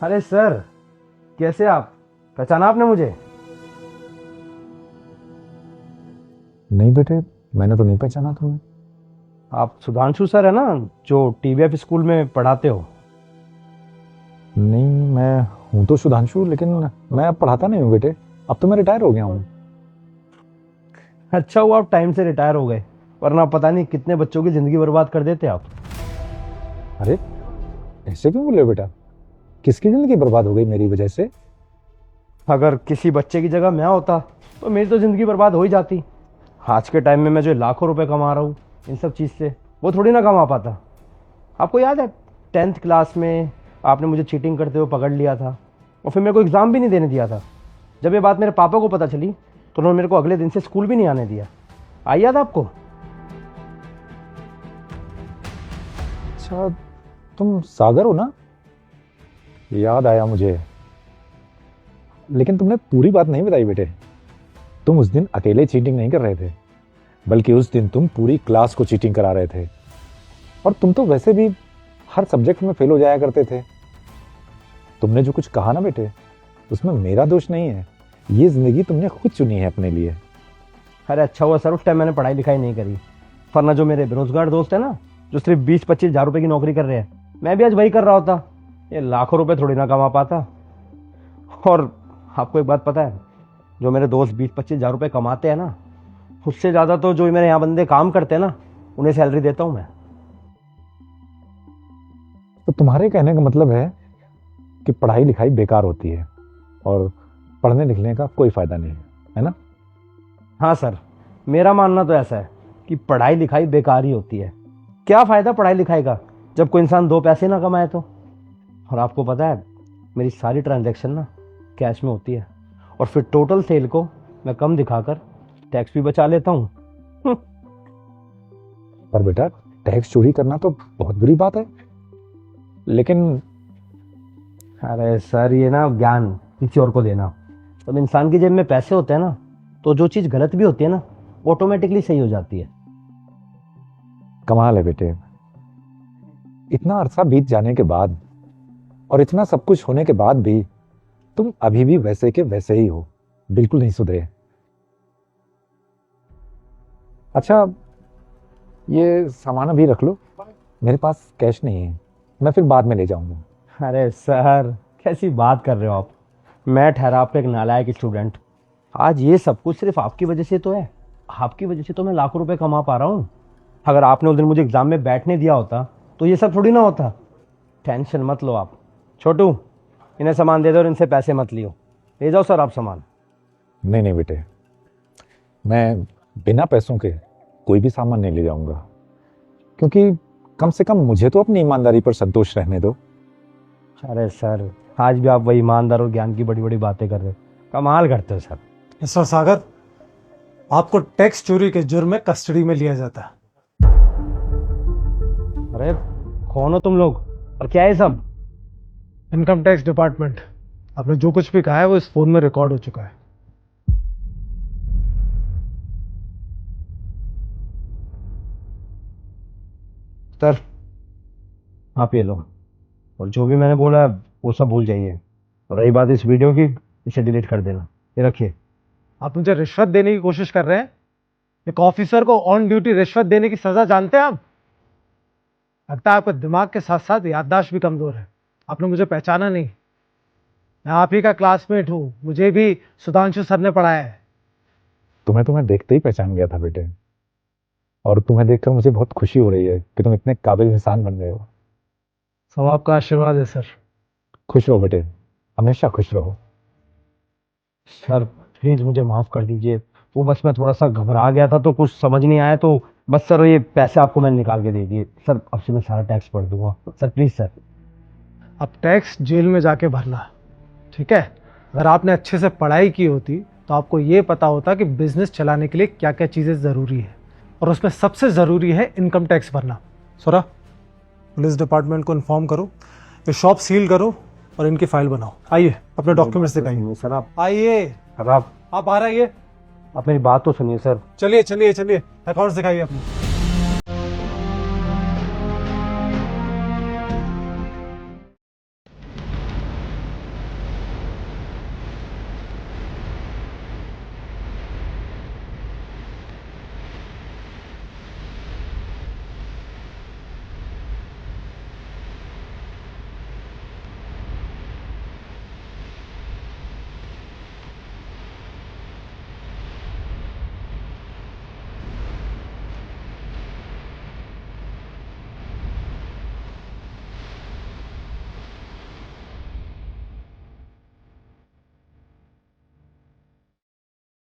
अरे सर, कैसे आप? पहचाना आपने मुझे? नहीं बेटे, मैंने तो नहीं पहचाना तुम्हें। आप सुधांशु सर है ना, जो टीवीएफ स्कूल में पढ़ाते हो? नहीं, मैं हूं तो सुधांशु, लेकिन मैं अब पढ़ाता नहीं हूँ बेटे। अब तो मैं रिटायर हो गया हूँ। अच्छा हुआ आप टाइम से रिटायर हो गए, वरना पता नहीं कितने बच्चों की जिंदगी बर्बाद कर देते आप। अरे ऐसे क्यों बोले बेटा? किसकी जिंदगी बर्बाद हो गई मेरी वजह से? अगर किसी बच्चे की जगह मैं होता तो मेरी तो जिंदगी बर्बाद हो ही जाती। आज के टाइम में मैं जो लाखों रुपए कमा रहा हूँ इन सब चीज़ से, वो थोड़ी ना कमा पाता। आपको याद है 10th क्लास में आपने मुझे चीटिंग करते हुए पकड़ लिया था और फिर मेरे को एग्ज़ाम भी नहीं देने दिया था। जब ये बात मेरे पापा को पता चली तो उन्होंने मेरे को अगले दिन से स्कूल भी नहीं आने दिया। आई याद आपको? अच्छा, तुम सागर हो ना? याद आया मुझे। लेकिन तुमने पूरी बात नहीं बताई बेटे। तुम उस दिन अकेले चीटिंग नहीं कर रहे थे, बल्कि उस दिन तुम पूरी क्लास को चीटिंग करा रहे थे। और तुम तो वैसे भी हर सब्जेक्ट में फेल हो जाया करते थे। तुमने जो कुछ कहा ना बेटे, उसमें मेरा दोष नहीं है। ये जिंदगी तुमने खुद चुनी है अपने लिए। अरे अच्छा हुआ सर, उस टाइम मैंने पढ़ाई लिखाई नहीं करी, वरना जो मेरे बेरोजगार दोस्त है ना, जो सिर्फ 20-25 हज़ार रुपये की नौकरी कर रहे हैं, मैं भी आज वही कर रहा होता। ये लाखों रुपए थोड़ी ना कमा पाता। और आपको एक बात पता है, जो मेरे दोस्त 20-25 हज़ार रुपये कमाते हैं ना, उससे ज़्यादा तो जो मेरे यहाँ बंदे काम करते हैं ना, उन्हें सैलरी देता हूँ मैं। तो तुम्हारे कहने का मतलब है कि पढ़ाई लिखाई बेकार होती है और पढ़ने लिखने का कोई फायदा नहीं है ना? हाँ सर, मेरा मानना तो ऐसा है कि पढ़ाई लिखाई बेकार ही होती है। क्या फ़ायदा पढ़ाई लिखाई का जब कोई इंसान 2 पैसे ना कमाए तो। और आपको पता है, मेरी सारी ट्रांजैक्शन ना कैश में होती है, और फिर टोटल सेल को मैं कम दिखाकर टैक्स भी बचा लेता हूँ। पर बेटा, टैक्स चोरी करना तो बहुत बुरी बात है। लेकिन अरे सर, ये ना ज्ञान किसी और को देना। जब इंसान की जेब में पैसे होते हैं ना, तो जो चीज़ गलत भी होती है ना, ऑटोमेटिकली सही हो जाती है। कमाल है बेटे, इतना अरसा बीत जाने के बाद और इतना सब कुछ होने के बाद भी तुम अभी भी वैसे के वैसे ही हो, बिल्कुल नहीं सुधरे। अच्छा, ये सामान अभी रख लो, मेरे पास कैश नहीं है, मैं फिर बाद में ले जाऊंगा। अरे सर, कैसी बात कर रहे हो आप? मैं ठहरा आपका एक नालायक स्टूडेंट। आज ये सब कुछ सिर्फ आपकी वजह से तो है। आपकी वजह से तो मैं लाखों रुपए कमा पा रहा हूँ। अगर आपने उस दिन मुझे एग्जाम में बैठने दिया होता तो ये सब थोड़ी ना होता। टेंशन मत लो आप। छोटू, इन्हें सामान दे दो और इनसे पैसे मत लियो। ले जाओ सर आप सामान। नहीं नहीं बेटे, मैं बिना पैसों के कोई भी सामान नहीं ले जाऊंगा, क्योंकि कम से कम मुझे तो अपनी ईमानदारी पर संतोष रहने दो। अरे सर, आज भी आप वही ईमानदार और ज्ञान की बड़ी बड़ी बातें कर रहे हो। कमाल करते हो सर। मिस्टर सागर, आपको टैक्स चोरी के जुर्म में कस्टडी में लिया जाता है। अरे कौन हो तुम लोग और क्या है सब? Income tax department. आपने जो कुछ भी कहा है वो इस फोन में रिकॉर्ड हो चुका है। सर, आप ये लो, और जो भी मैंने बोला वो सब भूल जाइए। और रही बात इस वीडियो की, इसे डिलीट कर देना। ये रखिए। आप मुझे रिश्वत देने की कोशिश कर रहे हैं? एक ऑफिसर को ऑन ड्यूटी रिश्वत देने की सजा जानते हैं आप? लगता है आपका दिमाग के साथ साथ याददाश्त भी कमजोर है। आपने मुझे पहचाना नहीं। मैं आप ही का क्लासमेट हूं, मुझे भी सुधांशु सर ने पढ़ाया है। तुम्हें देखते ही पहचान गया था बेटे, और तुम्हें देखकर मुझे बहुत खुशी हो रही है कि तुम इतने काबिल इंसान बन गए हो। सब आपका आशीर्वाद है सर। खुश रहो बेटे, हमेशा खुश रहो। सर प्लीज़ मुझे माफ़ कर दीजिए। वो बस मैं थोड़ा सा घबरा गया था तो कुछ समझ नहीं आया, तो बस सर ये पैसे आपको मैंने निकाल के दे दिए। सर अब से मैं सारा टैक्स भर दूंगा। Sir please sir. अब टैक्स जेल में जाके भरना, ठीक है? अगर आपने अच्छे से पढ़ाई की होती तो आपको ये पता होता कि बिजनेस चलाने के लिए क्या क्या चीज़ें ज़रूरी है, और उसमें सबसे ज़रूरी है इनकम टैक्स भरना। सोरा, पुलिस डिपार्टमेंट को इन्फॉर्म करो, ये शॉप सील करो और इनकी फाइल बनाओ। आइए अपने डॉक्यूमेंट्स दिखाइए। सर आप आइए, सर आप आप बाहर आइए। आप मेरी बात तो सुनिए सर। चलिए चलिए चलिए, अकाउंट्स दिखाइए अपने।